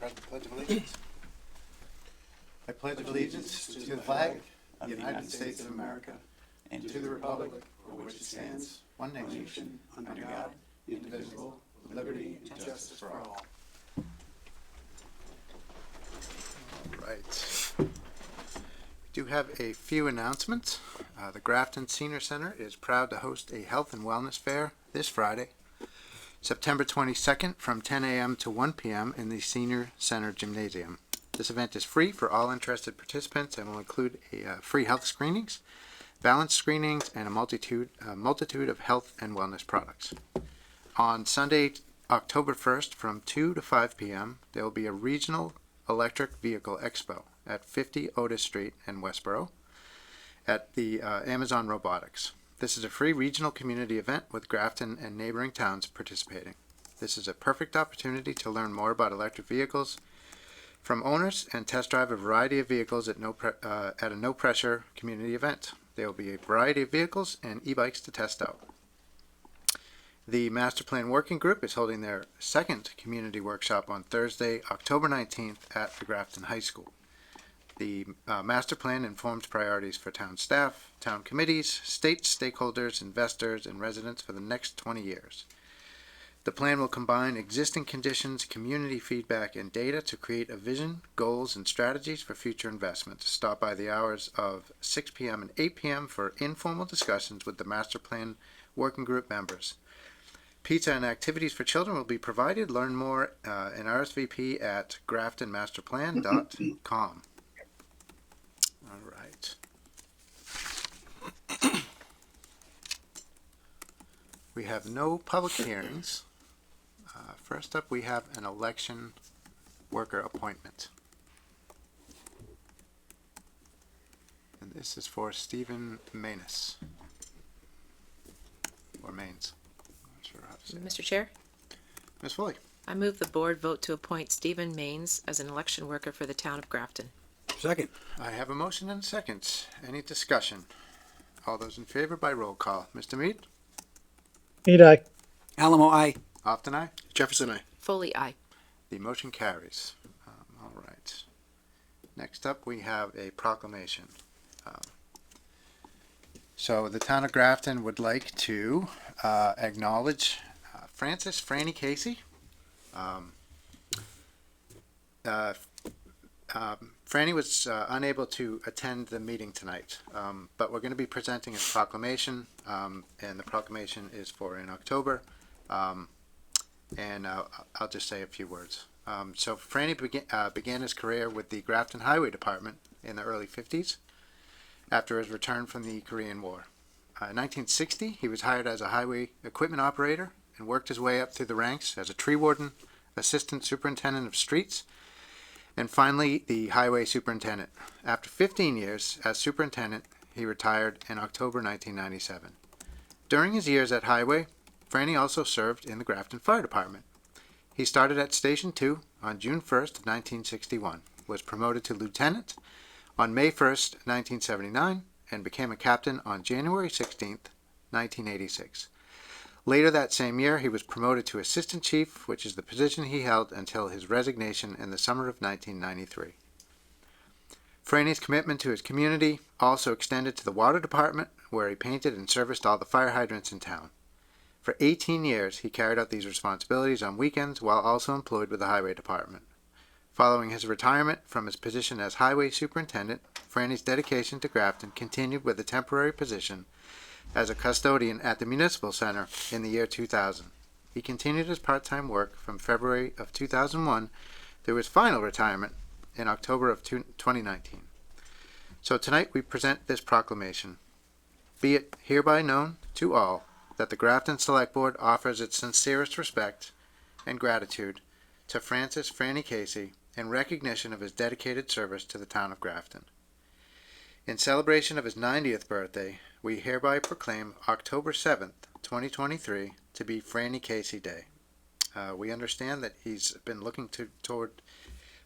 present the Pledge of Allegiance. I pledge allegiance to the flag of the United States of America and to the republic for which it stands, one nation, under God, indivisible, with liberty and justice for all. All right. We do have a few announcements. The Grafton Senior Center is proud to host a health and wellness fair this Friday, September 22nd from 10 a.m. to 1 p.m. in the Senior Center Gymnasium. This event is free for all interested participants and will include free health screenings, balance screenings, and a multitude of health and wellness products. On Sunday, October 1st from 2 to 5 p.m., there will be a regional electric vehicle expo at 50 Otis Street in Westboro at the Amazon Robotics. This is a free regional community event with Grafton and neighboring towns participating. This is a perfect opportunity to learn more about electric vehicles from owners and test drive a variety of vehicles at a no-pressure community event. There will be a variety of vehicles and e-bikes to test out. The Master Plan Working Group is holding their second community workshop on Thursday, October 19th at the Grafton High School. The Master Plan informs priorities for town staff, town committees, state stakeholders, investors, and residents for the next 20 years. The plan will combine existing conditions, community feedback, and data to create a vision, goals, and strategies for future investments. Stop by the hours of 6 p.m. and 8 p.m. for informal discussions with the Master Plan Working Group members. Pizza and activities for children will be provided. Learn more in RSVP at graftonmasterplan.com. All right. We have no public hearings. First up, we have an election worker appointment. And this is for Stephen Maines. Or Maines. I'm not sure how to say Mr. Chair, Ms. Foley. I move the board vote to appoint Stephen Maines as an election worker for the town of Grafton. Second. I have a motion and a second. Any discussion? All those in favor by roll call. Mr. Mead? Mead, aye. Alamo, aye. Often aye. Jefferson, aye. Foley, aye. The motion carries. All right. Next up, we have a proclamation. So the town of Grafton would like to acknowledge Francis Franny Casey. Franny was unable to attend the meeting tonight, but we're going to be presenting a proclamation, and the proclamation is for in October. And I'll just say a few words. So Franny began his career with the Grafton Highway Department in the early 50s after his return from the Korean War. In 1960, he was hired as a highway equipment operator and worked his way up through the ranks as a tree warden, assistant superintendent of streets, and finally the highway superintendent. After 15 years as superintendent, he retired in October 1997. During his years at Highway, Franny also served in the Grafton Fire Department. He started at Station 2 on June 1st, 1961, was promoted to lieutenant on May 1st, 1979, and became a captain on January 16th, 1986. Later that same year, he was promoted to assistant chief, which is the position he held until his resignation in the summer of 1993. Franny's commitment to his community also extended to the water department, where he painted and serviced all the fire hydrants in town. For 18 years, he carried out these responsibilities on weekends while also employed with the highway department. Following his retirement from his position as highway superintendent, Franny's dedication to Grafton continued with a temporary position as a custodian at the Municipal Center in the year 2000. He continued his part-time work from February of 2001 through his final retirement in October of 2019. So tonight we present this proclamation. Be it hereby known to all that the Grafton Select Board offers its sincerest respect and gratitude to Francis Franny Casey in recognition of his dedicated service to the town of Grafton. In celebration of his 90th birthday, we hereby proclaim October 7th, 2023 to be Franny Casey Day. We understand that he's been looking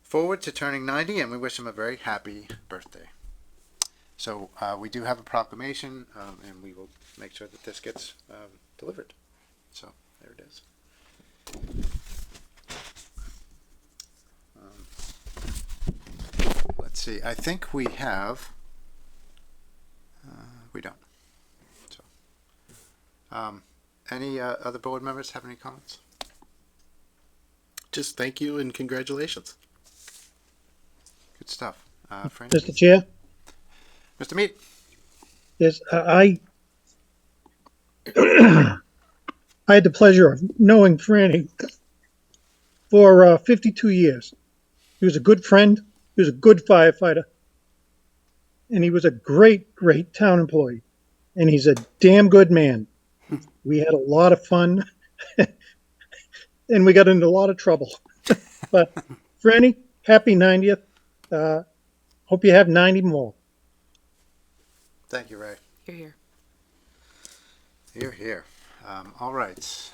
forward to turning 90, and we wish him a very happy birthday. So we do have a proclamation, and we will make sure that this gets delivered. So there it is. let's see, I think we have, we don't. So, any other board members have any comments? Just thank you and congratulations. Good stuff. Franny? Mr. Chair, Mr. Mead? yes, I I had the pleasure of knowing Franny for 52 years. He was a good friend. He was a good firefighter. And he was a great, great town employee. And he's a damn good man. We had a lot of fun. And we got into a lot of trouble. But Franny, happy 90th. Hope you have 90 more. Thank you, Ray. You're here. You're here. All right.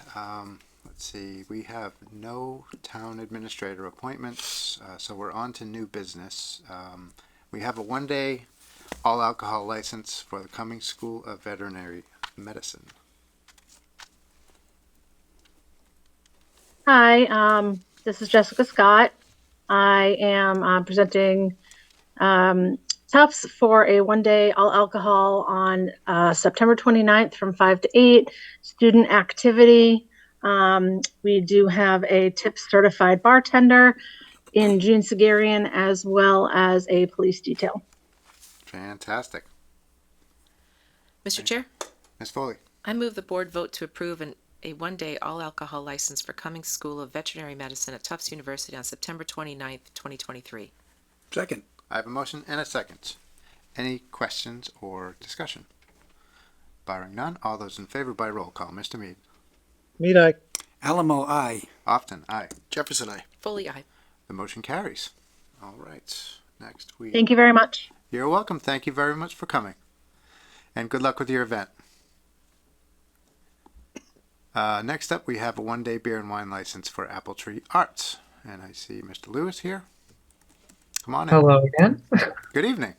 Let's see. We have no town administrator appointments, so we're on to new business. We have a one-day all alcohol license for the Cummings School of Veterinary Medicine. Hi, this is Jessica Scott. I am presenting Tufts for a one-day all alcohol on September 29th from 5 to 8, student activity. We do have a tip certified bartender in June Sagarian, as well as a police detail. Fantastic. Mr. Chair, Ms. Foley? I move the board vote to approve a one-day all-alcohol license for Cummings School of Veterinary Medicine at Tufts University on September 29th, 2023. Second. I have a motion and a second. Any questions or discussion? Barring none, all those in favor by roll call. Mr. Mead? Mead, aye. Alamo, I. Often, aye. Jefferson, I. Fully aye. The motion carries. All right. Next we... Thank you very much. You're welcome. Thank you very much for coming. And good luck with your event. Next up, we have a one-day beer and wine license for Apple Tree Arts. And I see Mr. Lewis here. Come on in. Hello again. Good evening.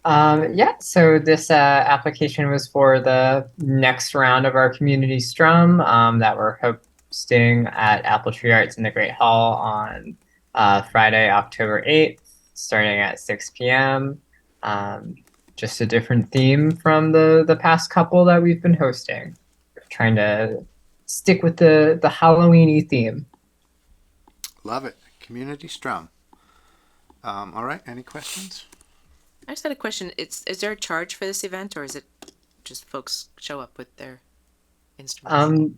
Yeah, so this application was for the next round of our community strum that we're hosting at Apple Tree Arts in the Great Hall on Friday, October 8th, starting at 6 p.m. Just a different theme from the past couple that we've been hosting. We're trying to stick with the Halloween-y theme. Love it. Community Strum. All right. Any questions? I just had a question. Is there a charge for this event, or is it just folks show up with their instruments?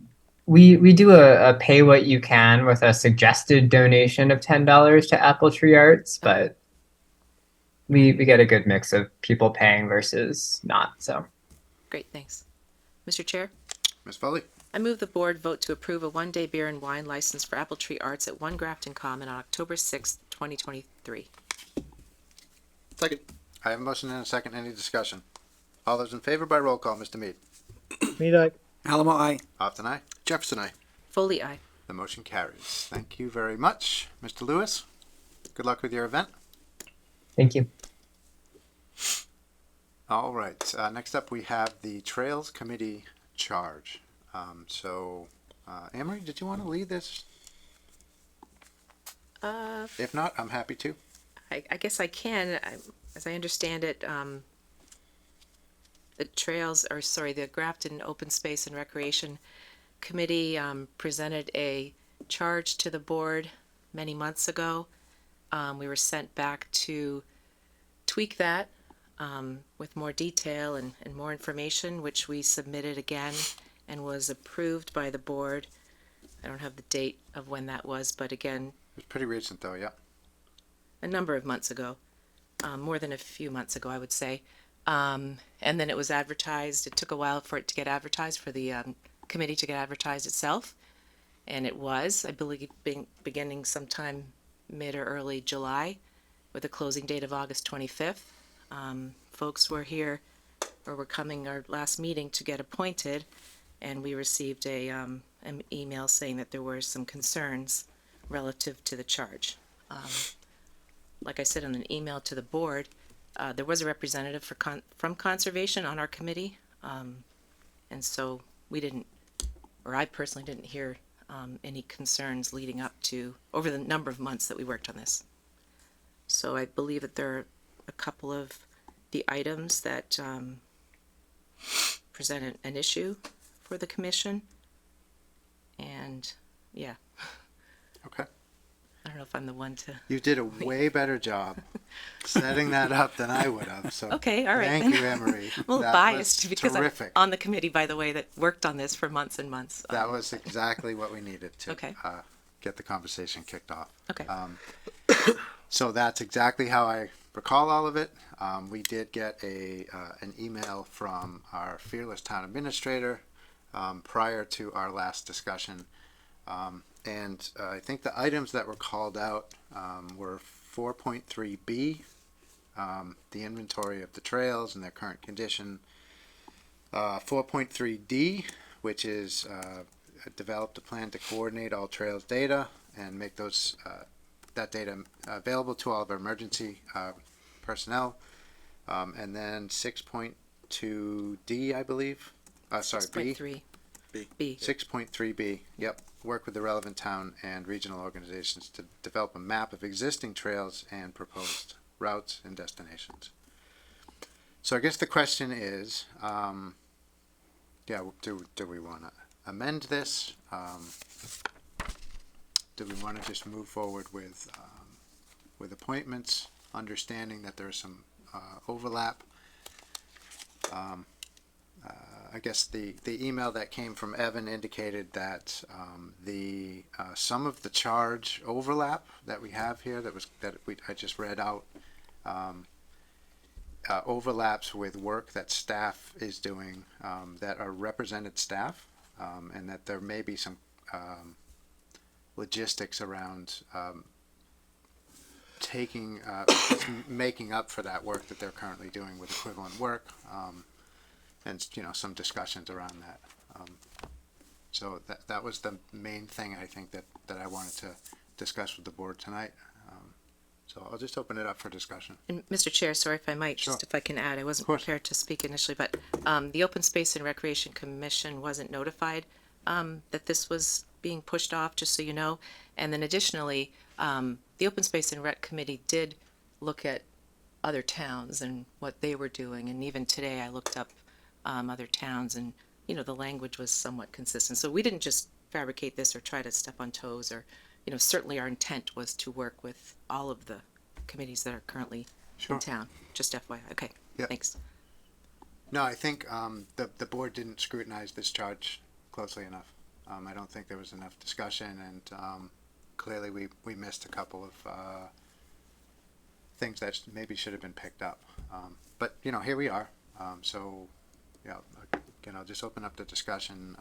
We do a pay what you can with a suggested donation of $10 to Apple Tree Arts, but we get a good mix of people paying versus not. So Great, thanks. Mr. Chair, Ms. Foley? I move the board vote to approve a one-day beer and wine license for Apple Tree Arts at 1 Grafton Common on October 6th, 2023. Second. I have a motion and a second. Any discussion? All those in favor by roll call. Mr. Mead? Mead, aye. Alamo, I. Often aye. Jefferson, I. Fully aye. The motion carries. Thank you very much. Mr. Lewis, good luck with your event. thank you. All right. Next up, we have the Trails Committee charge. Amory, did you want to lead this? If not, I'm happy to. I guess I can. As I understand it, the Grafton Open Space and Recreation Committee presented a charge to the board many months ago. We were sent back to tweak that with more detail and more information, which we submitted again and was approved by the board. I don't have the date of when that was, but again, It was pretty recent, though, yeah. a number of months ago, more than a few months ago, I would say. And then it was advertised. It took a while for it to get advertised, for the committee to get advertised itself. And it was, I believe, beginning sometime mid or early July, with a closing date of August 25th. Folks were here, or were coming our last meeting to get appointed, and we received an email saying that there were some concerns relative to the charge. Like I said in an email to the board, there was a representative from Conservation on our committee, and so we didn't, or I personally didn't hear any concerns leading up to, over the number of months that we worked on this. So I believe that there are a couple of the items that present an issue for the commission. And yeah, Okay. I don't know if I'm the one to. You did a way better job setting that up than I would have. So Okay, all right. thank then. you, Emery. I'm a little That biased was because terrific. I'm on the committee, by the way, that worked on this for months and months. That was exactly what we needed to Okay. Get the conversation kicked off. Okay. So that's exactly how I recall all of it. We did get an email from our fearless town administrator prior to our last discussion. And I think the items that were called out were 4.3B, the inventory of the trails and their current condition. 4.3D, which is developed a plan to coordinate all trails data and make those that data available to all of our emergency personnel. And then 6.2D, I believe. Sorry, B. 6.3. B. B. 6.3B, yep. Work with the relevant town and regional organizations to develop a map of existing trails and proposed routes and destinations. So I guess the question is, do we want to amend this? Do we want to just move forward with appointments, understanding that there's some overlap? I guess the email that came from Evan indicated that some of the charge overlap that we have here I just read out overlaps with work that staff is doing that are represented staff, and that there may be some logistics around making up for that work that they're currently doing with equivalent work. And some discussions around that. So that was the main thing I think that I wanted to discuss with the board tonight. So I'll just open it up for discussion. And Mr. Chair, sorry if I might, Sure. just if I can add, I wasn't Of course. prepared to speak initially, but the Open Space and Recreation Commission wasn't notified that this was being pushed off, just so you know. And then additionally, the Open Space and Rec Committee did look at other towns and what they were doing. And even today I looked up other towns, and the language was somewhat consistent. So we didn't just fabricate this or try to step on toes, or certainly our intent was to work with all of the committees that are currently Sure. in town. Just FYI. Okay. Yeah. Thanks. No, I think the board didn't scrutinize this charge closely enough. I don't think there was enough discussion, and clearly we missed a couple of things that maybe should have been picked up. But here we are. So yeah, again, I'll just open up the discussion.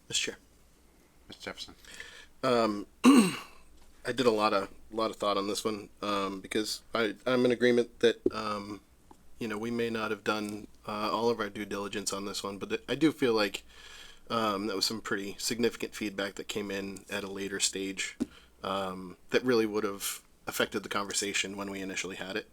Mr. Chair. Mr. Jefferson. I did a lot of thought on this one because I'm in agreement that we may not have done all of our due diligence on this one, but I do feel like that was some pretty significant feedback that came in at a later stage that really would have affected the conversation when we initially had it.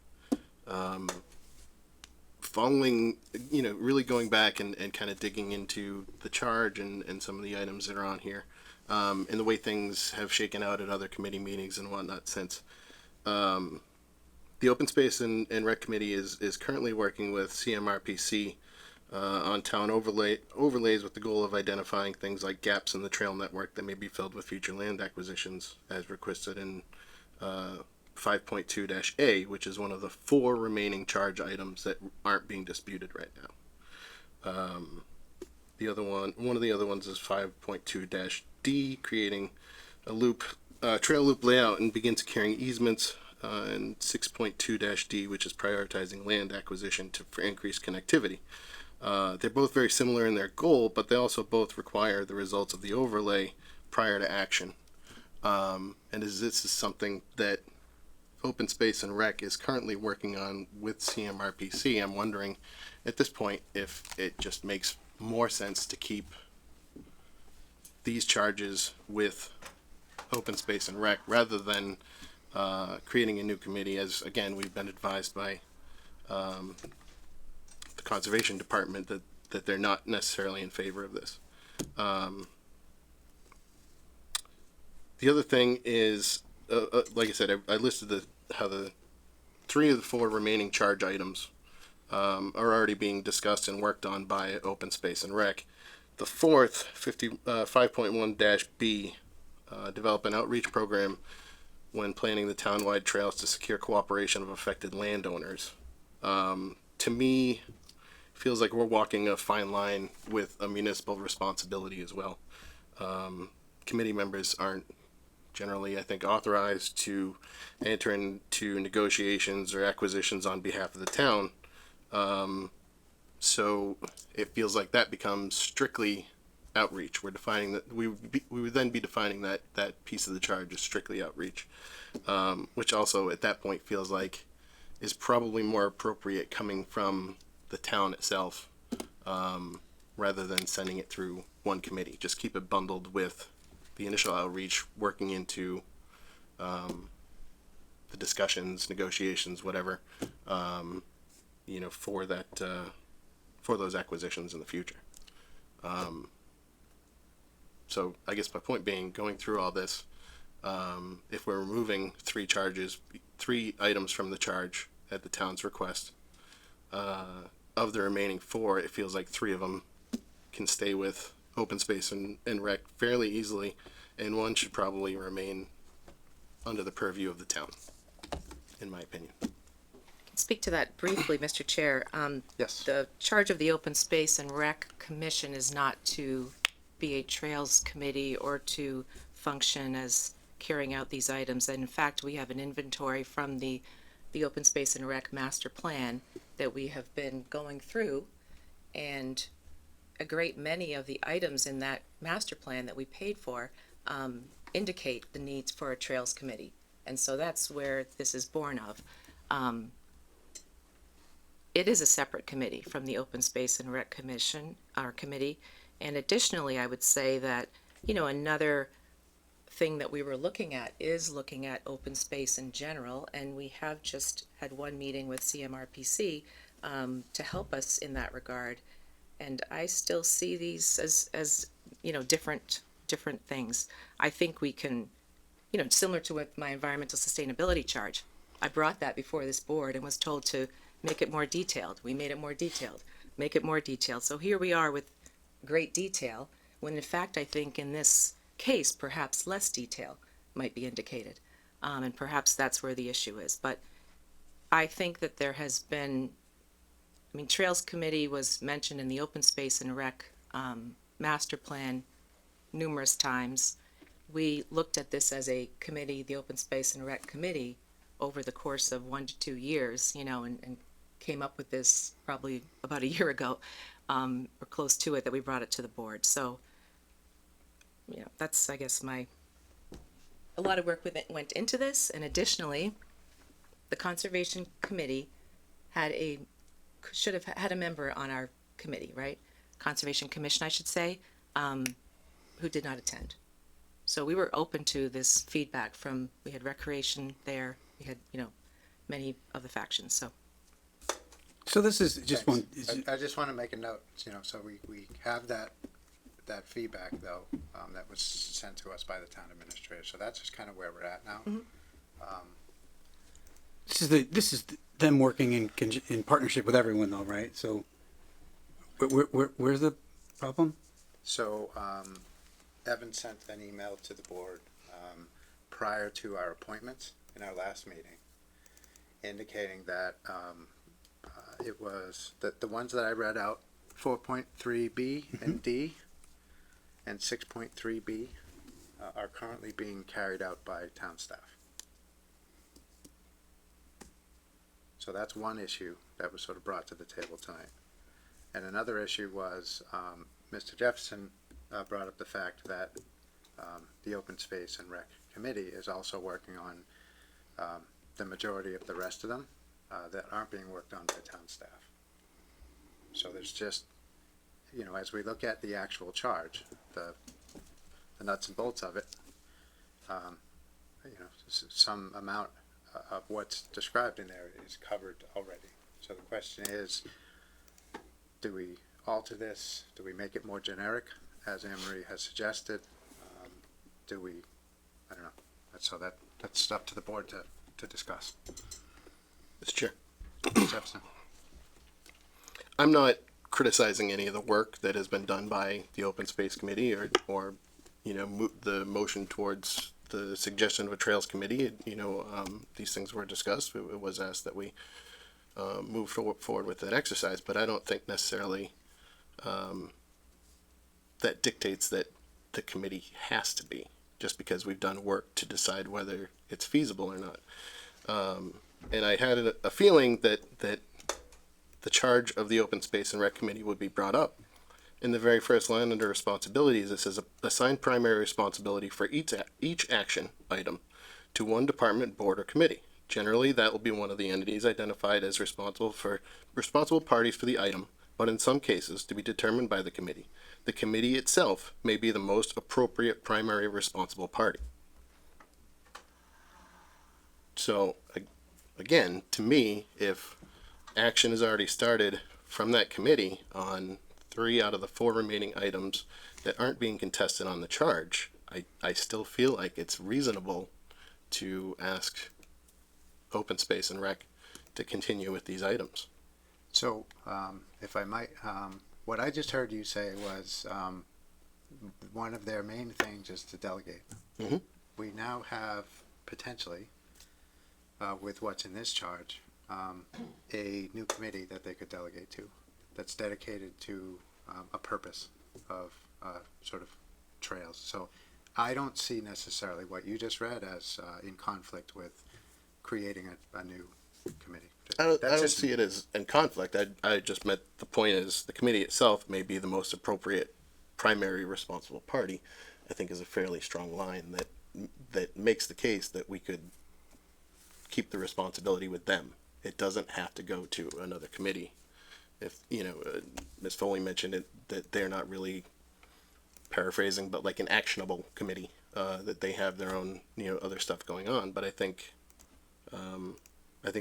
Following, really going back and kind of digging into the charge and some of the items that are on here, and the way things have shaken out at other committee meetings and whatnot since. The Open Space and Rec Committee is currently working with CMRPC on town overlays with the goal of identifying things like gaps in the trail network that may be filled with future land acquisitions, as requested in 5.2-A, which is one of the 4 remaining charge items that aren't being disputed right now. One of the other ones is 5.2-D, creating a trail loop layout and begin securing easements, and 6.2-D, which is prioritizing land acquisition for increased connectivity. They're both very similar in their goal, but they also both require the results of the overlay prior to action. And this is something that Open Space and Rec is currently working on with CMRPC. I'm wondering at this point if it just makes more sense to keep these charges with Open Space and Rec rather than creating a new committee, as again we've been advised by the Conservation Department that they're not necessarily in favor of this. The other thing is like I said, I listed how the 3 of the 4 remaining charge items are already being discussed and worked on by Open Space and Rec. The fourth, 5.1-B, develop an outreach program when planning the townwide trails to secure cooperation of affected landowners. To me, feels like we're walking a fine line with a municipal responsibility as well. Committee members aren't generally, I think, authorized to enter into negotiations or acquisitions on behalf of the town. So it feels like that becomes strictly outreach. We're defining that we would then be defining that piece of the charge as strictly outreach, which also at that point feels like is probably more appropriate coming from the town itself, rather than sending it through one committee. Just keep it bundled with the initial outreach, working into the discussions, negotiations, whatever, for that for those acquisitions in the future. So I guess my point being, going through all this, if we're removing 3 items from the charge at the town's request, of the remaining 4, it feels like 3 of them can stay with Open Space and Rec fairly easily, and 1 should probably remain under the purview of the town, in my opinion. Speak to that briefly, Mr. Chair. Yes. The charge of the Open Space and Rec Commission is not to be a trails committee or to function as carrying out these items. And in fact, we have an inventory from the Open Space and Rec Master Plan that we have been going through, and a great many of the items in that master plan that we paid for indicate the needs for a trails committee. And so that's where this is born of. It is a separate committee from the Open Space and Rec Commission, our committee. And additionally, I would say that, another thing that we were looking at is looking at open space in general. And we have just had one meeting with CMRPC to help us in that regard. And I still see these as different things. I think we can, similar to what my environmental sustainability charge, I brought that before this board and was told to make it more detailed. We made it more detailed, make it more detailed. So here we are with great detail, when in fact I think in this case perhaps less detail might be indicated. And perhaps that's where the issue is. But I think that there has been, Trails Committee was mentioned in the Open Space and Rec Master Plan numerous times. We looked at this as a committee, the Open Space and Rec Committee, over the course of 1 to 2 years, and came up with this probably about a year ago, or close to it, that we brought it to the board. So, that's, I guess, a lot of work went into this. And additionally, the Conservation Committee should have had a member on our committee, right? Conservation Commission, I should say, who did not attend. So we were open to this feedback we had Recreation there, we had, many of the factions, So this is just one. I just want to make a note, so we have that feedback though, that was sent to us by the town administrator. So that's just kind of where we're at now. Mm-hmm. This is them working in partnership with everyone though, right? So where's the problem? So Evan sent an email to the board prior to our appointments in our last meeting, indicating that it was that the ones that I read out, 4.3B and D and 6.3B, are currently being carried out by town staff. So that's one issue that was sort of brought to the table tonight. And another issue was Mr. Jefferson brought up the fact that the Open Space and Rec Committee is also working on the majority of the rest of them that aren't being worked on by town staff. So there's just, as we look at the actual charge, the nuts and bolts of it, some amount of what's described in there is covered already. So the question is, do we alter this? Do we make it more generic, as Anne Marie has suggested? I don't know. That's that's up to the board to discuss. Mr. Chair. Mr. Jefferson. I'm not criticizing any of the work that has been done by the Open Space Committee or the motion towards the suggestion of a Trails Committee. These things were discussed. It was asked that we move forward with that exercise, but I don't think necessarily that dictates that the committee has to be, just because we've done work to decide whether it's feasible or not. And I had a feeling that the charge of the Open Space and Rec Committee would be brought up. In the very first line under responsibilities, it says assign primary responsibility for each action item to one department, board, or committee. Generally, that will be one of the entities identified as responsible parties for the item, but in some cases, to be determined by the committee. The committee itself may be the most appropriate primary responsible party. So, again, to me, if action is already started from that committee on 3 out of the 4 remaining items that aren't being contested on the charge, I still feel like it's reasonable to ask Open Space and Rec to continue with these items. So, if I might, what I just heard you say was one of their main things is to delegate. Mhm. We now have potentially, with what's in this charge, a new committee that they could delegate to that's dedicated to a purpose of sort of trails. So I don't see necessarily what you just read as in conflict with creating a new committee. I don't see it as in conflict. I just meant the point is the committee itself may be the most appropriate primary responsible party. I think is a fairly strong line that makes the case that we could keep the responsibility with them. It doesn't have to go to another committee. If Ms. Foley mentioned it, that they're not really paraphrasing, but like an actionable committee, that they have their own other stuff going on. But I think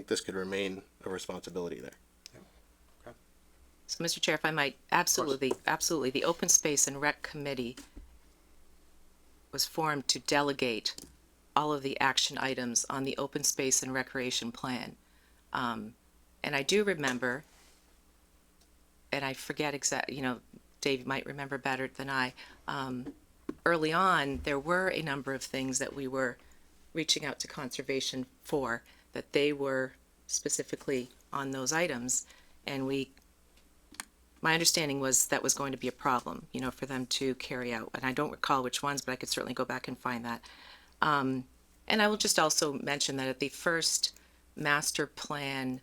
this could remain a responsibility there. So, Mr. Chair, if I might, absolutely, the Open Space and Rec Committee was formed to delegate all of the action items on the Open Space and Recreation Plan. And I do remember, and I forget Dave might remember better than I, early on, there were a number of things that we were reaching out to conservation for, that they were specifically on those items, and my understanding was that was going to be a problem, for them to carry out, and I don't recall which ones, but I could certainly go back and find that. And I will just also mention that at the first master plan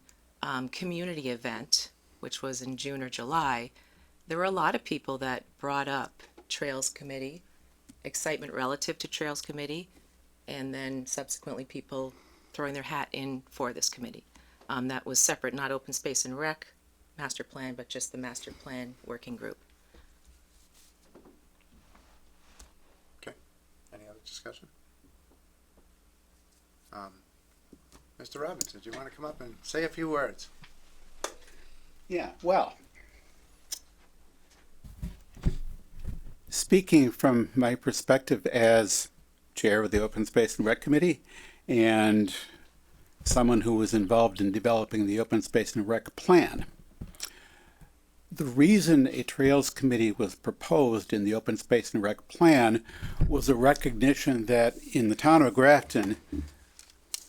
community event, which was in June or July, there were a lot of people that brought up Trails Committee, excitement relative to Trails Committee, and then subsequently people throwing their hat in for this committee. That was separate, not Open Space and Rec master plan, but just the master plan working group. Okay. Any other discussion? Mr. Robbins, did you want to come up and say a few words? Yeah, well, speaking from my perspective as chair of the Open Space and Rec Committee and someone who was involved in developing the Open Space and Rec Plan, the reason a Trails Committee was proposed in the Open Space and Rec Plan was a recognition that in the town of Grafton,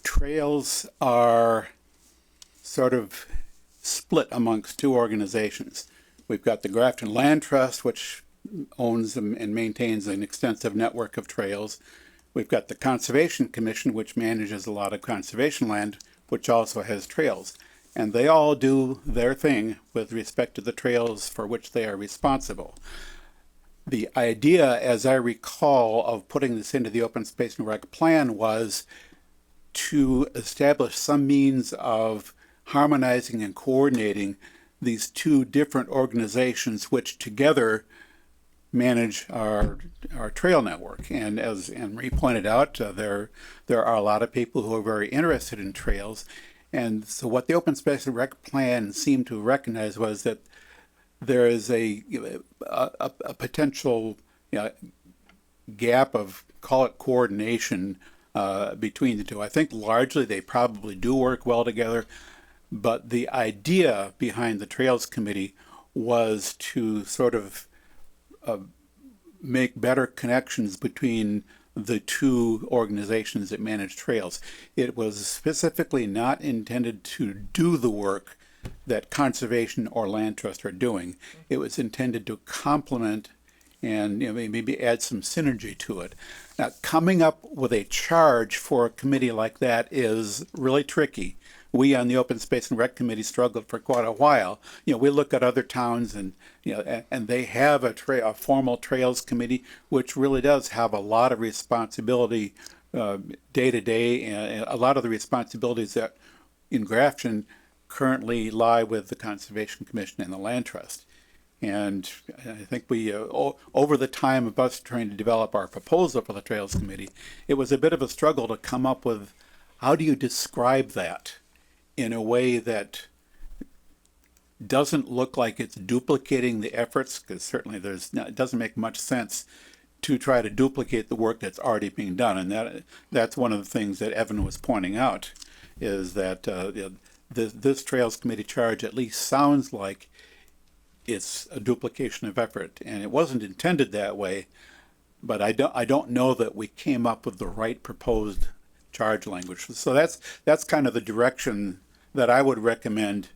trails are sort of split amongst 2 organizations. We've got the Grafton Land Trust, which owns and maintains an extensive network of trails. We've got the Conservation Commission, which manages a lot of conservation land, which also has trails. And they all do their thing with respect to the trails for which they are responsible. The idea, as I recall, of putting this into the Open Space and Rec Plan was to establish some means of harmonizing and coordinating these 2 different organizations which together manage our trail network. And as Anne-Marie pointed out, there are a lot of people who are very interested in trails. And so what the Open Space and Rec Plan seemed to recognize was that there is a potential gap of, call it coordination, between the two. I think largely they probably do work well together, but the idea behind the Trails Committee was to sort of make better connections between the two organizations that manage trails. It was specifically not intended to do the work that conservation or land trust are doing. It was intended to complement and maybe add some synergy to it. Now, coming up with a charge for a committee like that is really tricky. We on the Open Space and Rec Committee struggled for quite a while. We look at other towns and and they have a formal trails committee, which really does have a lot of responsibility day to day, and a lot of the responsibilities that in Grafton currently lie with the Conservation Commission and the Land Trust. And I think we, over the time of us trying to develop our proposal for the Trails Committee, it was a bit of a struggle to come up with how do you describe that in a way that doesn't look like it's duplicating the efforts, because certainly it doesn't make much sense to try to duplicate the work that's already being done. And that's one of the things that Evan was pointing out, is that this Trails Committee charge at least sounds like it's a duplication of effort, and it wasn't intended that way, but I don't know that we came up with the right proposed charge language. So that's kind of the direction that I would recommend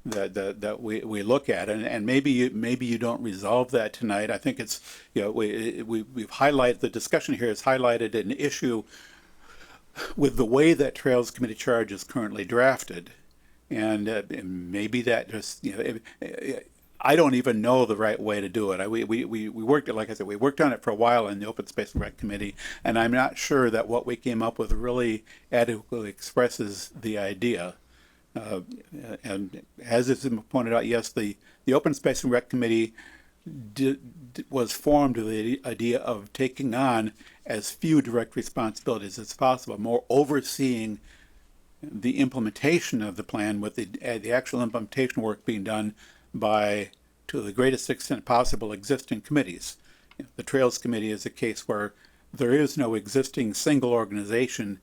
that we look at, and maybe you don't resolve that tonight. I think it's we've highlighted, the discussion here has highlighted an issue with the way that Trails Committee charge is currently drafted, and maybe that just I don't even know the right way to do it. We worked, like I said, we worked on it for a while in the Open Space and Rec Committee, and I'm not sure that what we came up with really adequately expresses the idea. And as has been pointed out, yes, the Open Space and Rec Committee was formed with the idea of taking on as few direct responsibilities as possible, more overseeing the implementation of the plan, with the actual implementation work being done by, to the greatest extent possible, existing committees. The Trails Committee is a case where there is no existing single organization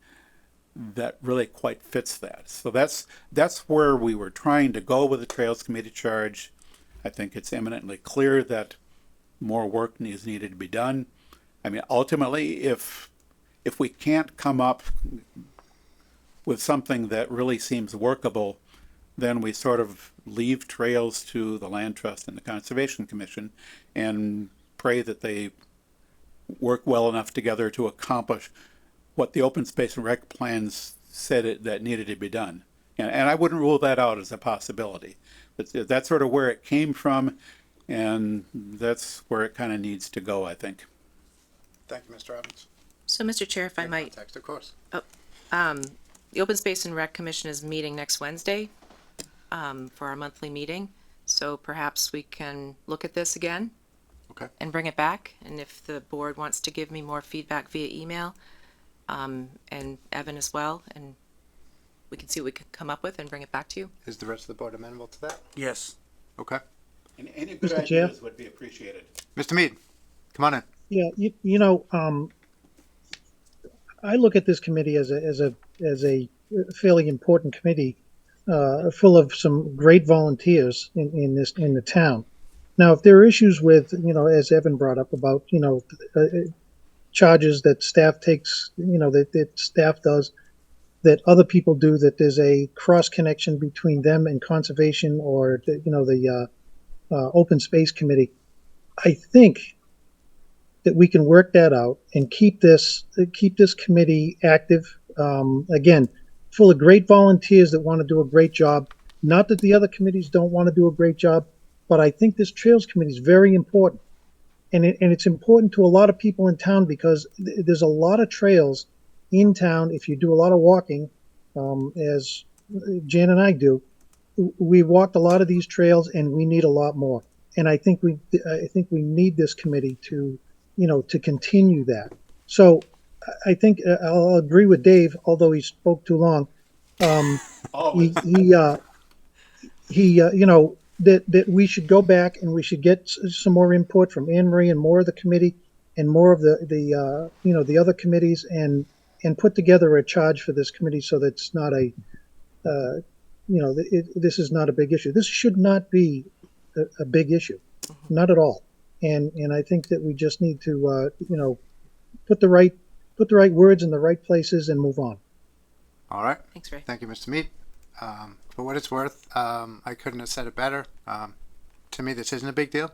that really quite fits that. So that's where we were trying to go with the Trails Committee charge. I think it's eminently clear that more work is needed to be done. I mean, ultimately, if we can't come up with something that really seems workable, then we sort of leave trails to the Land Trust and the Conservation Commission and pray that they work well enough together to accomplish what the Open Space and Rec plans said that needed to be done. And I wouldn't rule that out as a possibility. But that's sort of where it came from, and that's where it kind of needs to go, I think. Thank you, Mr. Evans. So, Mr. Chair, if I might, Context, of course. the Open Space and Rec Commission is meeting next Wednesday for our monthly meeting. So perhaps we can look at this again. Okay. And bring it back. And if the board wants to give me more feedback via email, and Evan as well, and we can see what we can come up with and bring it back to you. Is the rest of the board amenable to that? Yes. Okay. And any good Mr. Chair? ideas would be appreciated. Mr. Mead, come on in. Yeah, I look at this committee as a fairly important committee, full of some great volunteers in the town. Now, if there are issues with, as Evan brought up about, charges that staff takes, that staff does, that other people do, that there's a cross connection between them and conservation or the open space committee, I think that we can work that out and keep this committee active. Again, full of great volunteers that want to do a great job. Not that the other committees don't want to do a great job, but I think this Trails Committee is very important. And it's important to a lot of people in town because there's a lot of trails in town. If you do a lot of walking, as Jan and I do, we walked a lot of these trails, and we need a lot more. And I think we need this committee to continue that. So I think I'll agree with Dave, although he spoke too long. That we should go back and we should get some more input from Anne Marie and more of the committee and more of the other committees, and and put together a charge for this committee so that it's not this is not a big issue. This should not be a big issue, not at all. And I think that we just need to, put the right words in the right places and move on. All right. Thanks, Ray. Thank you, Mr. Mead. For what it's worth, I couldn't have said it better. To me, this isn't a big deal.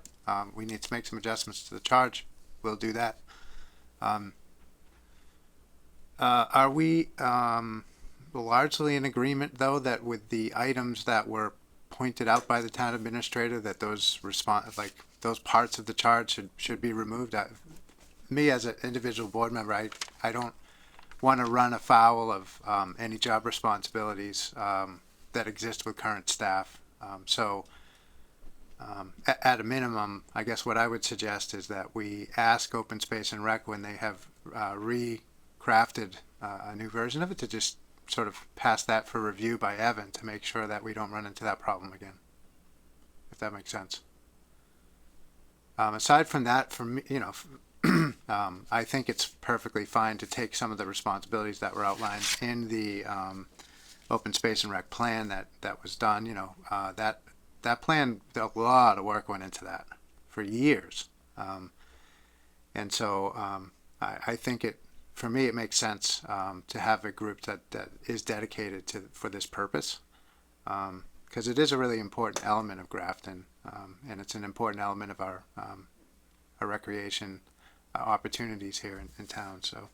We need to make some adjustments to the charge. We'll do that. Are we largely in agreement, though, that with the items that were pointed out by the town administrator, that those those parts of the charge should be removed? Me, as an individual board member, I don't want to run afoul of any job responsibilities that exist with current staff. At a minimum, I guess what I would suggest is that we ask Open Space and Rec, when they have recrafted a new version of it, to just sort of pass that for review by Evan to make sure that we don't run into that problem again, if that makes sense. Aside from that, for me, I think it's perfectly fine to take some of the responsibilities that were outlined in the Open Space and Rec plan that was done. That plan, a lot of work went into that for years. And so I think for me, it makes sense to have a group that is dedicated for this purpose, because it is a really important element of Grafton, and it's an important element of our recreation opportunities here in town. So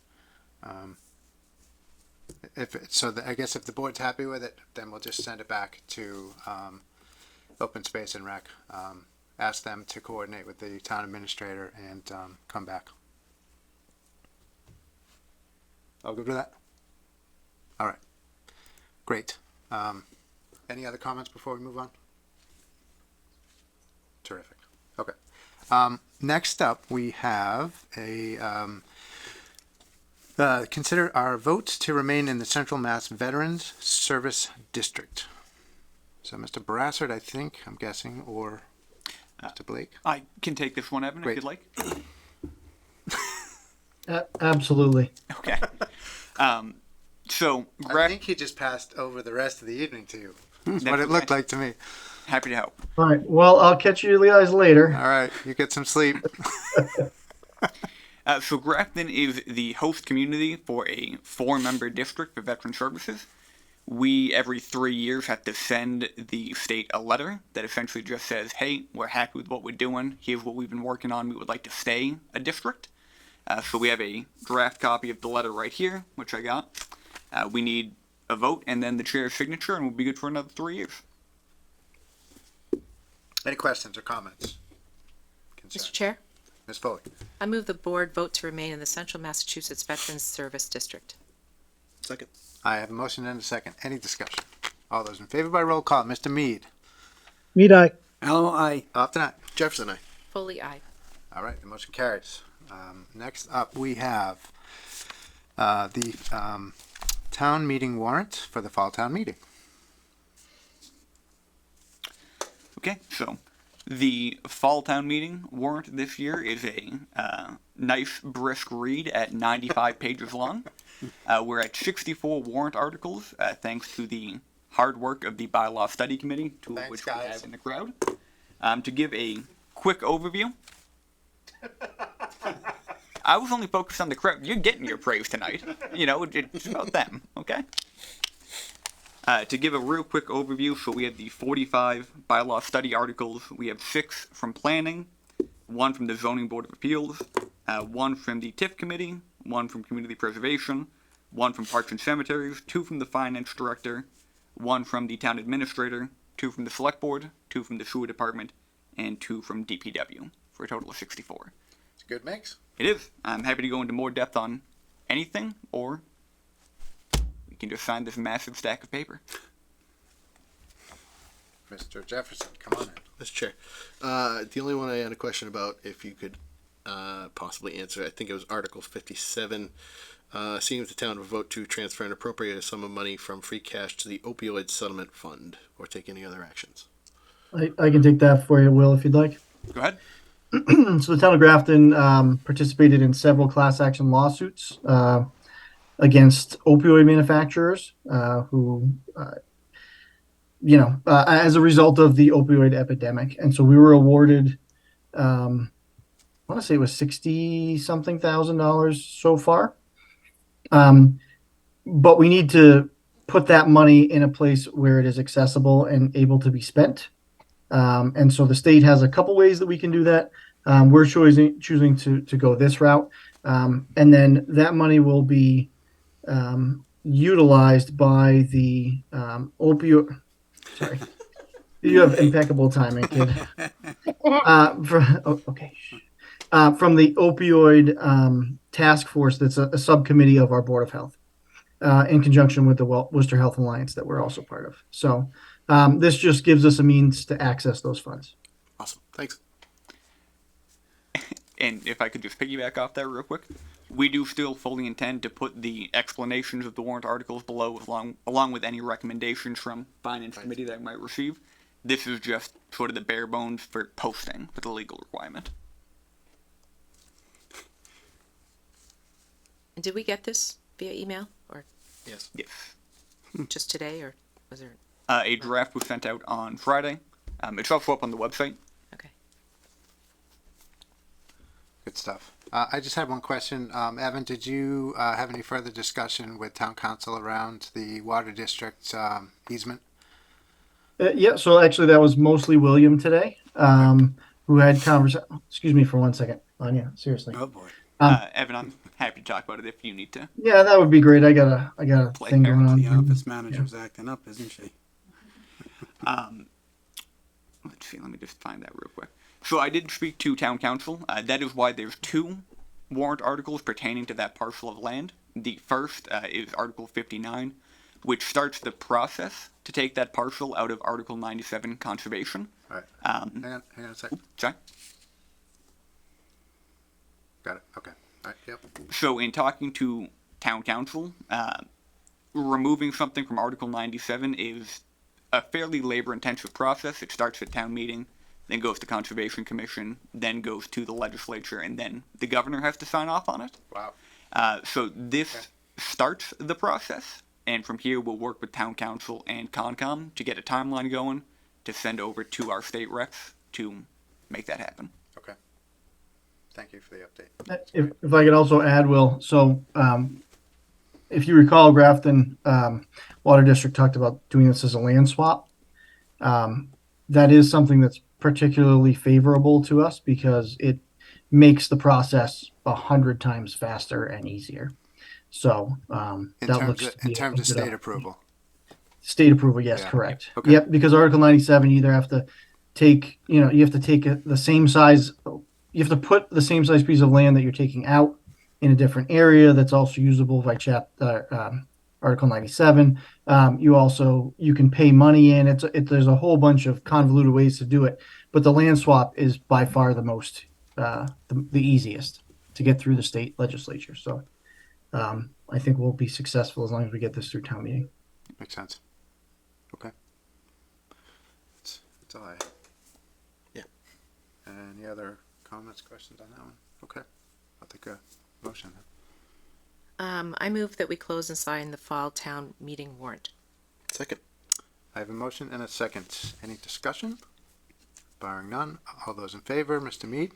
I guess if the board's happy with it, then we'll just send it back to Open Space and Rec, ask them to coordinate with the town administrator and come back. I'll go do that. All right. Great. Any other comments before we move on? Terrific. Okay. Next up, we have consider our votes to remain in the Central Mass Veterans Service District. So Mr. Brassard, I'm guessing, or Mr. Blake? I can take this one, Evan, Great. if you'd like. Absolutely. Okay. So, I think he just passed over the rest of the evening to you. That's what That's it looked okay. like to me. Happy to help. All right. Well, I'll catch you guys later. All right, you get some sleep. So Grafton is the host community for a 4-member district for veteran services. We, every 3 years, have to send the state a letter that essentially just says, hey, we're happy with what we're doing. Here's what we've been working on. We would like to stay a district. So we have a draft copy of the letter right here, which I got. We need a vote and then the chair's signature, and we'll be good for another 3 years. Any questions or comments? Mr. Chair, Ms. Foley? I move the board vote to remain in the Central Massachusetts Veterans Service District. Second. I have a motion and a second. Any discussion? All those in favor by roll call. Mr. Mead? Mead, aye. Alamo, aye. Off aye. Jefferson, aye. Foley, aye. All right, the motion carries. Next up, we have the town meeting warrant for the fall town meeting. Okay, so the fall town meeting warrant this year is a nice brisk read at 95 pages long. We're at 64 warrant articles, thanks to the hard work of the bylaw study committee, two of Thanks, which we guys. have in the crowd. To give a quick overview. I was only focused on the crowd. You're getting your praise tonight. It's about them, okay? To give a real quick overview, so we have the 45 bylaw study articles. We have 6 from planning, 1 from the Zoning Board of Appeals, 1 from the TIF committee, 1 from community preservation, 1 from parks and cemeteries, 2 from the finance director, 1 from the town administrator, 2 from the select board, 2 from the sewer department, and 2 from DPW, for a total of 64. It's a good mix. It is. I'm happy to go into more depth on anything, or we can just sign this massive stack of paper. Mr. Jefferson, come on in. Mr. Chair. The only one I had a question about, if you could possibly answer, I think it was Article 57, seeing if the town would vote to transfer and appropriate a sum of money from free cash to the opioid settlement fund, or take any other actions. I can take that for you, Will, if you'd like. Go ahead. So the town of Grafton participated in several class action lawsuits against opioid manufacturers who, as a result of the opioid epidemic. And so we were awarded, I want to say it was 60 something $1,000 so far. But we need to put that money in a place where it is accessible and able to be spent. And so the state has a couple ways that we can do that. We're choosing to go this route. And then that money will be utilized by the opioid. Sorry. You have impeccable timing, kid. Okay. From the opioid task force, that's a subcommittee of our Board of Health, in conjunction with the Worcester Health Alliance that we're also part of. So this just gives us a means to access those funds. Awesome. Thanks. And if I could just piggyback off that real quick, we do still fully intend to put the explanations of the warrant articles below, along with any recommendations from Finance Committee that I might receive. This is just sort of the bare bones for posting for the legal requirement. And did we get this via email or Yes. Yes. just today, or was there? A draft was sent out on Friday. It's also up on the website. Okay. Good stuff. I just had one question. Evan, did you have any further discussion with town council around the water district's easement? Yeah, so actually that was mostly William today, who had conversation. Excuse me for 1 second, Anya. Seriously. Oh boy. Evan, I'm happy to talk about it if you need to. Yeah, that would be great. I got a Play thing going on. The office manager's acting up, isn't she? Let's see, let me just find that real quick. So I did speak to town council. That is why there's two warrant articles pertaining to that parcel of land. The first is Article 59, which starts the process to take that parcel out of Article 97 conservation. All right. Hang on a second. Sorry. Got it. Okay. All right. Yep. So in talking to town council, removing something from Article 97 is a fairly labor-intensive process. It starts at town meeting, then goes to Conservation Commission, then goes to the legislature, and then the governor has to sign off on it. Wow. So this starts the process, and from here we'll work with town council and Concom to get a timeline going to send over to our state reps to make that happen. Okay. Thank you for the update. If I could also add, Will, so if you recall, Grafton Water District talked about doing this as a land swap. That is something that's particularly favorable to us because it makes the process 100 times faster and easier. So In that terms looks of, to be in terms of a good state option. approval. State approval, yes, Yeah. correct. Okay. Yep, because Article 97, you either have to take, you have to take the same size, you have to put the same size piece of land that you're taking out in a different area that's also usable by Article 97. You can pay money in. There's a whole bunch of convoluted ways to do it, but the land swap is by far the most, the easiest to get through the state legislature. So I think we'll be successful as long as we get this through town meeting. Makes sense. Okay. That's all I have. Yeah. Any other comments, questions on that one? Okay. I'll take a motion then. I move that we close and sign the fall town meeting warrant. Second. I have a motion and a second. Any discussion? Barring none, all those in favor, Mr. Mead,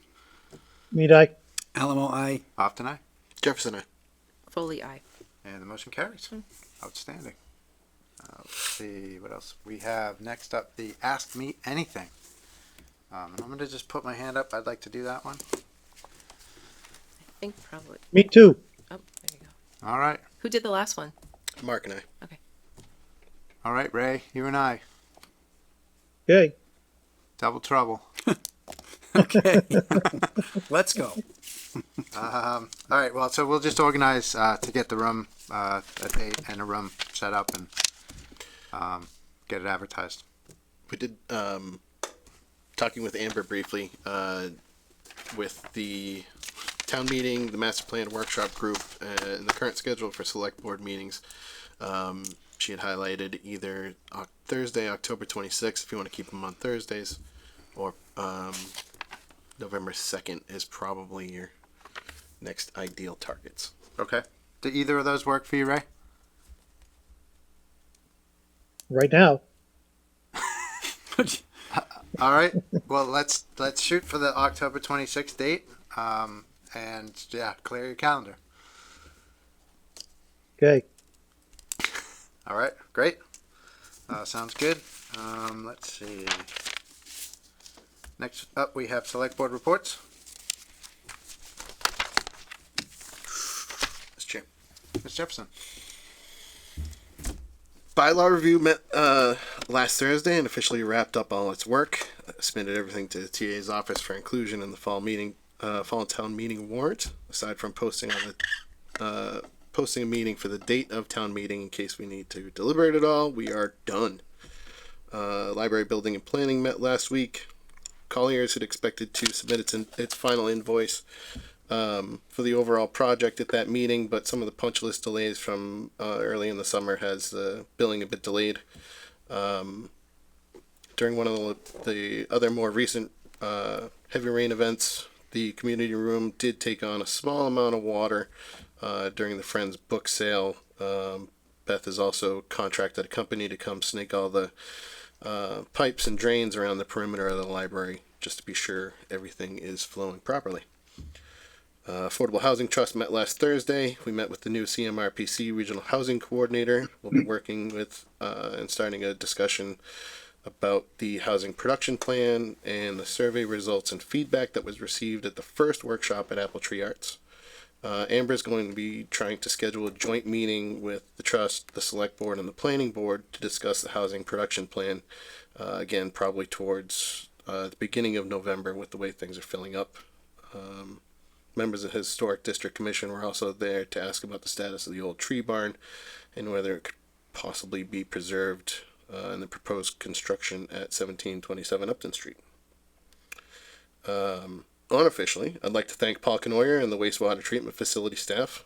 Mead, aye. Alamo, I. Often aye, Jefferson, I. Foley, aye. and the motion carries. Outstanding. Let's see what else we have. Next up, the Ask Me Anything. And I'm going to just put my hand up. I'd like to do that one. I think probably. Me too. Oh, there you go. All right. Who did the last one? Mark and I. Okay. All right, Ray, you and I. Okay. Double trouble. Okay. Let's go. All right, well, so we'll just organize to get the room, a date and a room set up and get it advertised. We did, talking with Amber briefly, with the town meeting, the master plan workshop group, and the current schedule for select board meetings. She had highlighted either Thursday, October 26th, if you want to keep them on Thursdays, or November 2nd is probably your next ideal targets. Okay. Do either of those work for you, Ray? Right now. All right. Well, let's shoot for the October 26th date. And yeah, clear your calendar. Okay. All right. Great. Sounds good. Let's see. Next up, we have select board reports. Mr. Chair. Ms. Jefferson. Bylaw review met last Thursday and officially wrapped up all its work. Submitted everything to the TA's office for inclusion in the fall town meeting warrant. Aside from posting a meeting for the date of town meeting in case we need to deliberate at all, we are done. Library building and planning met last week. Colliers had expected to submit its final invoice for the overall project at that meeting, but some of the punch list delays from early in the summer has the billing a bit delayed. During one of the other more recent heavy rain events, the community room did take on a small amount of water during the Friends book sale. Beth has also contracted a company to come snake all the pipes and drains around the perimeter of the library just to be sure everything is flowing properly. Affordable Housing Trust met last Thursday. We met with the new CMRPC Regional Housing Coordinator. We'll be working with and starting a discussion about the housing production plan and the survey results and feedback that was received at the first workshop at Apple Tree Arts. Amber is going to be trying to schedule a joint meeting with the trust, the select board, and the planning board to discuss the housing production plan. Again, probably towards the beginning of November with the way things are filling up. Members of the Historic District Commission were also there to ask about the status of the old tree barn and whether it could possibly be preserved in the proposed construction at 1727 Upton Street. Unofficially, I'd like to thank Paul Canoyer and the wastewater treatment facility staff.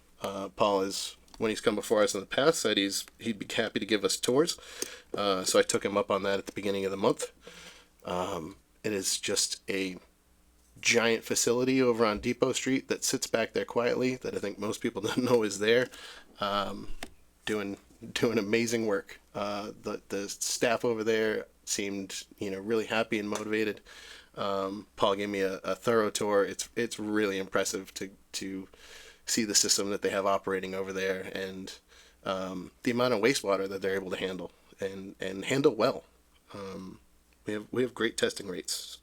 Paul is, when he's come before us in the past, said he'd be happy to give us tours. So I took him up on that at the beginning of the month. It is just a giant facility over on Depot Street that sits back there quietly that I think most people don't know is there, doing amazing work. The staff over there seemed really happy and motivated. Paul gave me a thorough tour. It's really impressive to see the system that they have operating over there and the amount of wastewater that they're able to handle and handle well. We have great testing rates.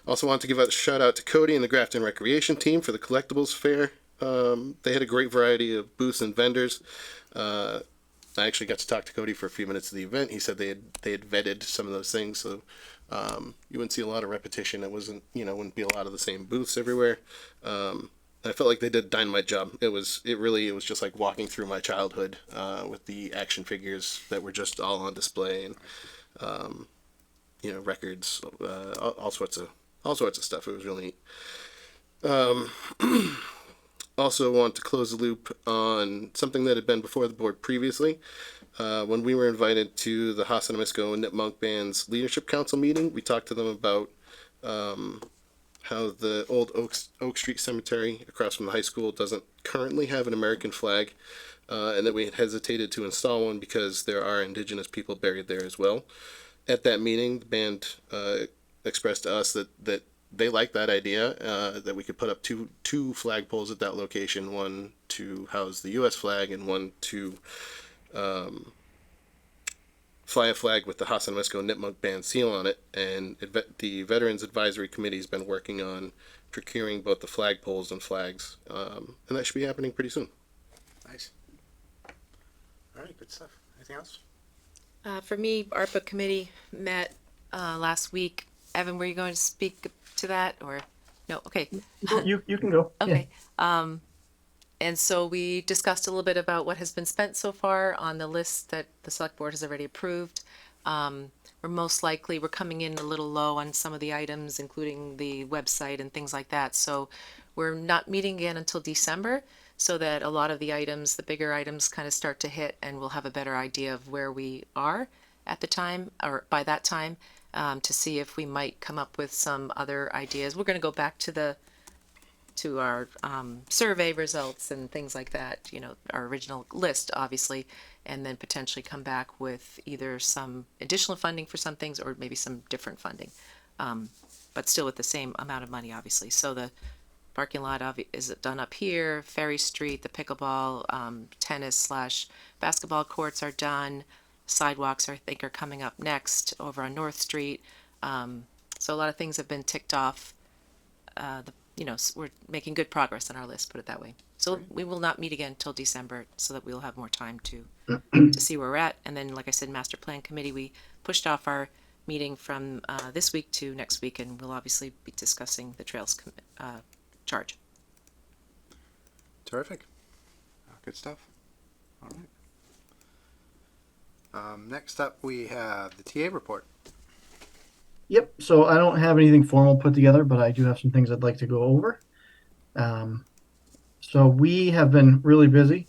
Also want to give a shout out to Cody and the Grafton Recreation Team for the collectibles fair. They had a great variety of booths and vendors. I actually got to talk to Cody for a few minutes of the event. He said they had vetted some of those things, so you wouldn't see a lot of repetition. It wouldn't be a lot of the same booths everywhere. I felt like they did a dynamite job. It was just like walking through my childhood with the action figures that were just all on display and records, all sorts of stuff. It was really neat. Also want to close the loop on something that had been before the board previously. When we were invited to the Hassanamisco and Nipmuc Band's Leadership Council meeting, we talked to them about how the old Oak Street Cemetery across from the high school doesn't currently have an American flag, and that we had hesitated to install one because there are Indigenous people buried there as well. At that meeting, the band expressed to us that they like that idea, that we could put up two flagpoles at that location, one to house the U.S. flag and one to fly a flag with the Hassanamisco Nipmuc Band seal on it. And the Veterans Advisory Committee has been working on procuring both the flagpoles and flags, and that should be happening pretty soon. Nice. All right, good stuff. Anything else? For me, ARPA committee met last week. Evan, were you going to speak to that or no? Okay. You can go. Okay. And so we discussed a little bit about what has been spent so far on the list that the select board has already approved. We're coming in a little low on some of the items, including the website and things like that. So we're not meeting again until December so that a lot of the items, the bigger items, kind of start to hit and we'll have a better idea of where we are at the time or by that time, to see if we might come up with some other ideas. We're going to go back to the to our survey results and things like that, our original list, obviously, and then potentially come back with either some additional funding for some things or maybe some different funding, but still with the same amount of money, obviously. So the parking lot is done up here, Ferry Street, the pickleball, tennis slash basketball courts are done. Sidewalks, I think, are coming up next over on North Street. So a lot of things have been ticked off. We're making good progress on our list, put it that way. So we will not meet again until December, so that we'll have more time to see where we're at. And then, like I said, Master Plan Committee, we pushed off our meeting from this week to next week, and we'll obviously be discussing the trails charge. Terrific. Good stuff. All right. Next up, we have the TA report. Yep. So I don't have anything formal put together, but I do have some things I'd like to go over. So we have been really busy.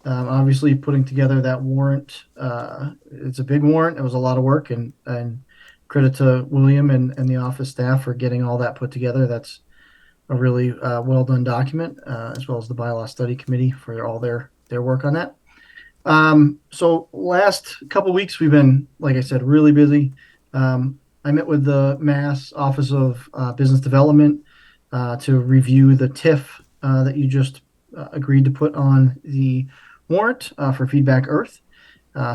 Obviously, putting together that warrant. It's a big warrant. It was a lot of work, and credit to William and the office staff for getting all that put together. That's a really well done document, as well as the bylaw study committee for all their work on that. So last couple weeks we've been, like I said, really busy. I met with the Mass Office of Business Development to review the TIF that you just agreed to put on the warrant for Feedback Earth.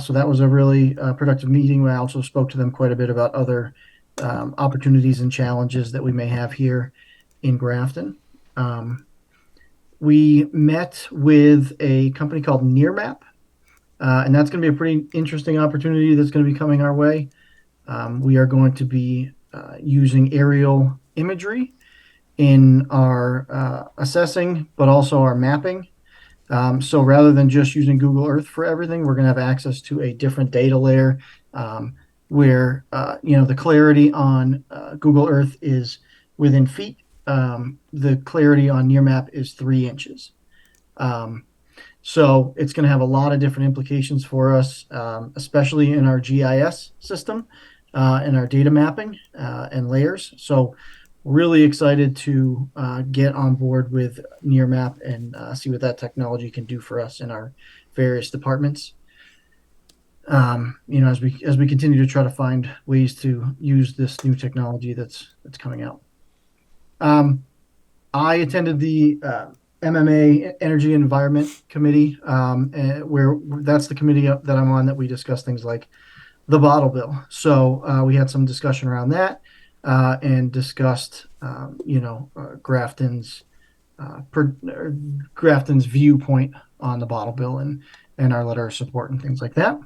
So that was a really productive meeting. I also spoke to them quite a bit about other opportunities and challenges that we may have here in Grafton. We met with a company called Nearmap, and that's going to be a pretty interesting opportunity that's going to be coming our way. We are going to be using aerial imagery in our assessing, but also our mapping. So rather than just using Google Earth for everything, we're going to have access to a different data layer where the clarity on Google Earth is within feet. The clarity on Nearmap is 3 inches. So it's going to have a lot of different implications for us, especially in our GIS system and our data mapping and layers. So really excited to get on board with Nearmap and see what that technology can do for us in our various departments. As we continue to try to find ways to use this new technology that's coming out. I attended the MMA Energy and Environment Committee, where that's the committee that I'm on that we discuss things like the bottle bill. So we had some discussion around that and discussed, Grafton's viewpoint on the bottle bill and our letter of support and things like that.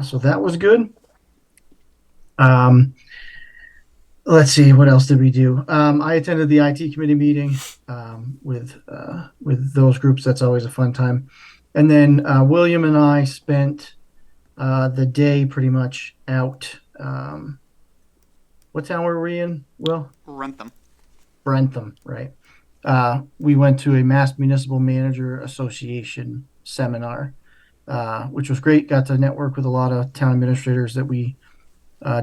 So that was good. Let's see, what else did we do? I attended the IT committee meeting with those groups. That's always a fun time. And then William and I spent the day pretty much out. What town were we in, Will? Brentham, right. We went to a Mass Municipal Manager Association seminar, which was great. Got to network with a lot of town administrators that we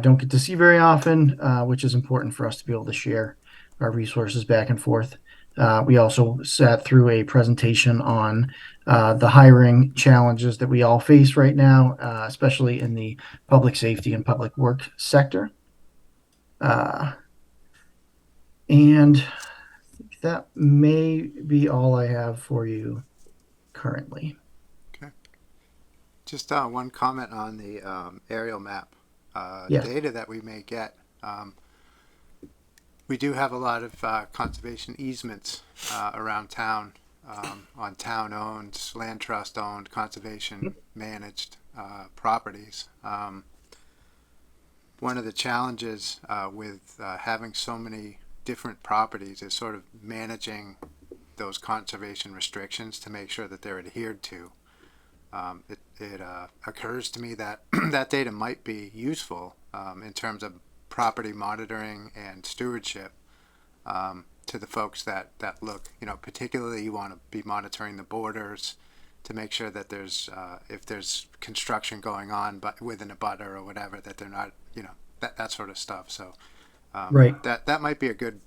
don't get to see very often, which is important for us to be able to share our resources back and forth. We also sat through a presentation on the hiring challenges that we all face right now, especially in the public safety and public work sector. And I think that may be all I have for you currently. Okay. Just one comment on the aerial map data that we may get. We do have a lot of conservation easements around town, on town-owned, land trust-owned, conservation-managed properties. One of the challenges with having so many different properties is sort of managing those conservation restrictions to make sure that they're adhered to. It occurs to me that that data might be useful in terms of property monitoring and stewardship to the folks that look, particularly you want to be monitoring the borders to make sure that there's if there's construction going on but within a butter or whatever, that they're not, that sort of stuff. So right. that might be a good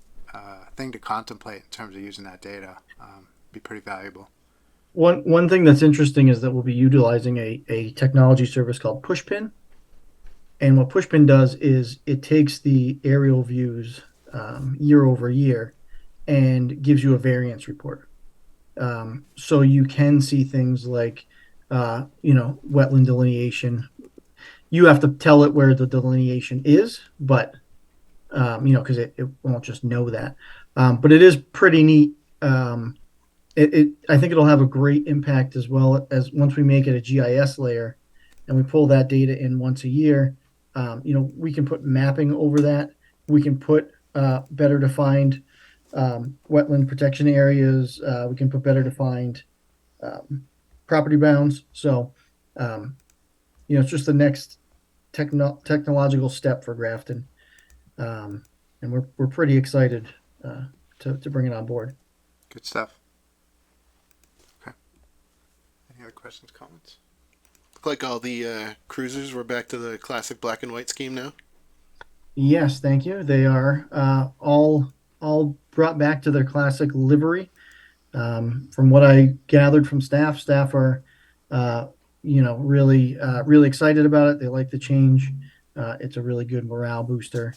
thing to contemplate in terms of using that data. Be pretty valuable. One thing that's interesting is that we'll be utilizing a technology service called Pushpin. And what Pushpin does is it takes the aerial views year over year and gives you a variance report. So you can see things like, wetland delineation. You have to tell it where the delineation is, but, because it won't just know that. But it is pretty neat. I think it'll have a great impact as well as once we make it a GIS layer and we pull that data in once a year. We can put mapping over that. We can put better defined wetland protection areas. We can put better defined property bounds. So, it's just the next technological step for Grafton, and we're pretty excited to bring it on board. Good stuff. Okay. Any other questions, comments? Look like all the cruisers were back to the classic black and white scheme now. Yes, thank you. They are all brought back to their classic livery. From what I gathered from staff are really excited about it. They like the change. It's a really good morale booster.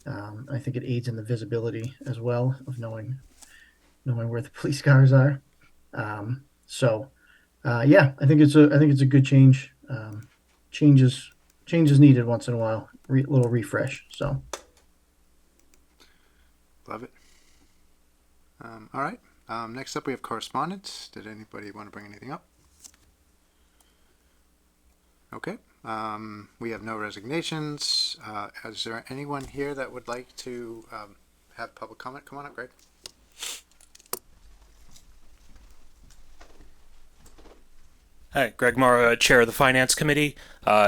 I think it aids in the visibility as well of knowing where the police cars are. I think it's a good change. Changes needed once in a while. Little refresh. So Love it. All right. Next up, we have correspondence. Did anybody want to bring anything up? Okay. We have no resignations. Is there anyone here that would like to have public comment? Come on up, Greg. Hi, Greg Morrow, Chair of the Finance Committee.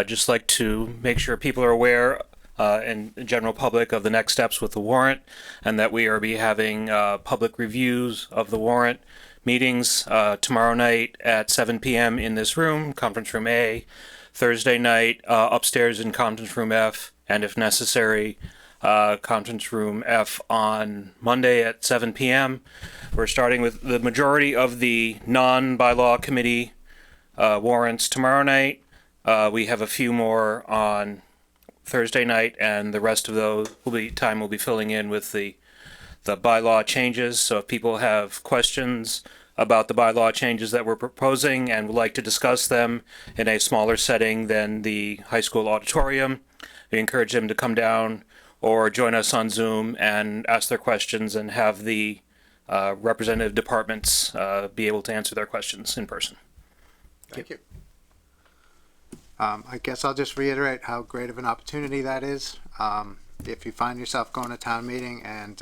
Just like to make sure people are aware and the general public of the next steps with the warrant, and that we are be having public reviews of the warrant meetings tomorrow night at 7 p.m. in this room, conference room A, Thursday night upstairs in conference room F, and if necessary, conference room F on Monday at 7 p.m. We're starting with the majority of the non-bylaw committee warrants tomorrow night. We have a few more on Thursday night, and the rest of those will be filling in with the bylaw changes. So if people have questions about the bylaw changes that we're proposing and would like to discuss them in a smaller setting than the high school auditorium, we encourage them to come down or join us on Zoom and ask their questions and have the representative departments be able to answer their questions in person. Thank you. I guess I'll just reiterate how great of an opportunity that is. If you find yourself going to town meeting and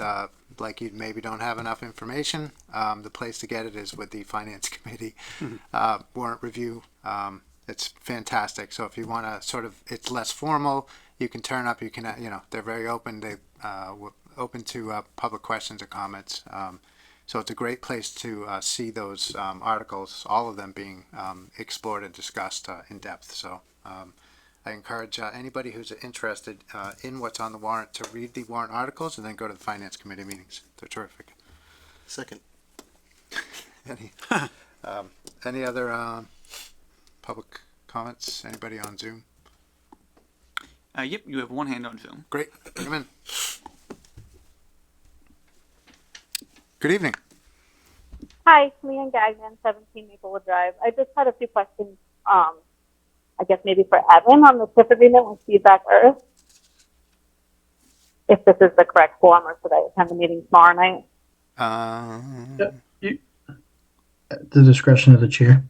like you maybe don't have enough information, the place to get it is with the Finance Committee warrant review. It's fantastic. So if you want to it's less formal, you can turn up, you can, they're very open. They open to public questions or comments. So it's a great place to see those articles, all of them being explored and discussed in depth. So I encourage anybody who's interested in what's on the warrant to read the warrant articles and then go to the Finance Committee meetings. They're terrific. Second. Any other public comments? Anybody on Zoom? Yep, you have one hand on Zoom. Great. Bring them in. Good evening. Hi, Leanne Gagnon, 17 Maplewood Drive. I just had a few questions, I guess maybe for Evan on the TIF agreement with Feedback Earth. If this is the correct form, or should I attend the meeting tomorrow night? At the discretion of the chair.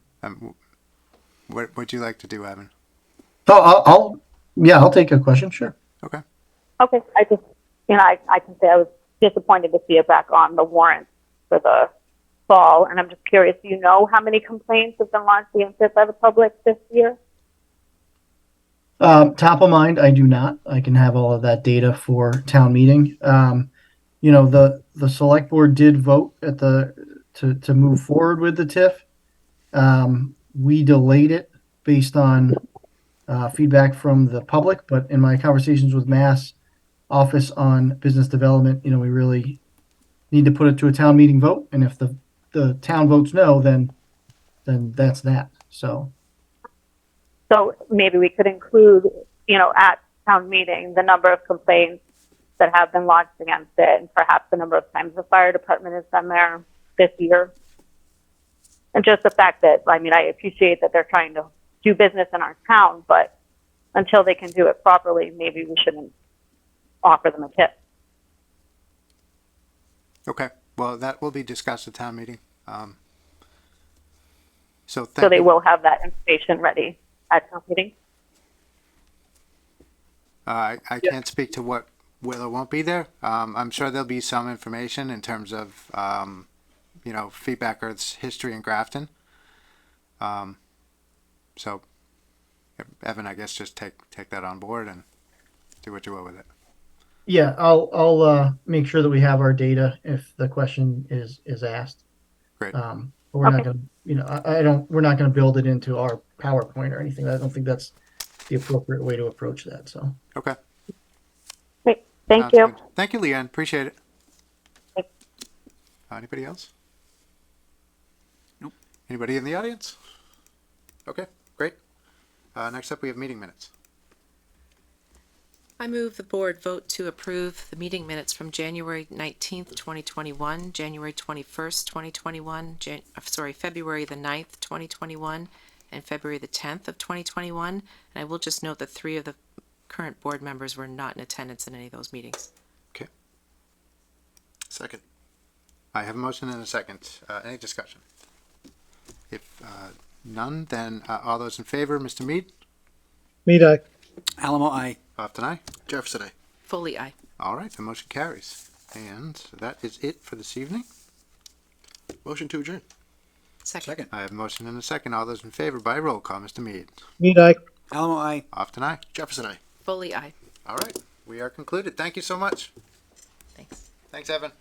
What would you like to do, Evan? Oh, I'll take a question. Sure. Okay. Okay, I just, I can say I was disappointed to see it back on the warrant for the fall, and I'm just curious, do you know how many complaints have been lodged against it by the public this year? Top of mind, I do not. I can have all of that data for town meeting. The select board did vote at to move forward with the TIF. We delayed it based on feedback from the public, but in my conversations with Mass Office on Business Development, we really need to put it to a town meeting vote, and if the town votes no, then that's that. So So maybe we could include, at town meeting, the number of complaints that have been lodged against it, and perhaps the number of times the fire department has been there this year. And just the fact that, I appreciate that they're trying to do business in our town, but until they can do it properly, maybe we shouldn't offer them a tip. Okay, well, that will be discussed at town meeting. So So they you. will have that information ready at town meeting. I can't speak to what will or won't be there. I'm sure there'll be some information in terms of, feedback Earth's history in Grafton. So, Evan, I guess just take that on board and do what you will with it. yeah, I'll make sure that we have our data if the question is asked. Great. But we're not Okay. gonna, we're not gonna build it into our PowerPoint or anything. I don't think that's the appropriate way to approach that. So Okay. Great. Thank Sounds you. good. Thank you, Leanne. Appreciate it. Thanks. Anybody else? Nope. Anybody in the audience? Okay, great. Next up, we have meeting minutes. I move the board vote to approve the meeting minutes from January 19th, 2021, January 21st, 2021, February the 9th, 2021, and February the 10th of 2021. And I will just note that 3 of the current board members were not in attendance in any of those meetings. Second. I have a motion and a second. Any discussion? If none, then all those in favor, Mr. Mead? Mead eye. Alamo, I. After I. Jefferson, I. Fully aye. All right, the motion carries. And that is it for this evening. Motion to adjourn. Second. I have a motion and a second. All those in favor by roll call, Mr. Mead. Mead eye. Alamo, I. After I. Jefferson, I. Fully aye. All right, we are concluded. Thank you so much. Thanks. Thanks, Evan.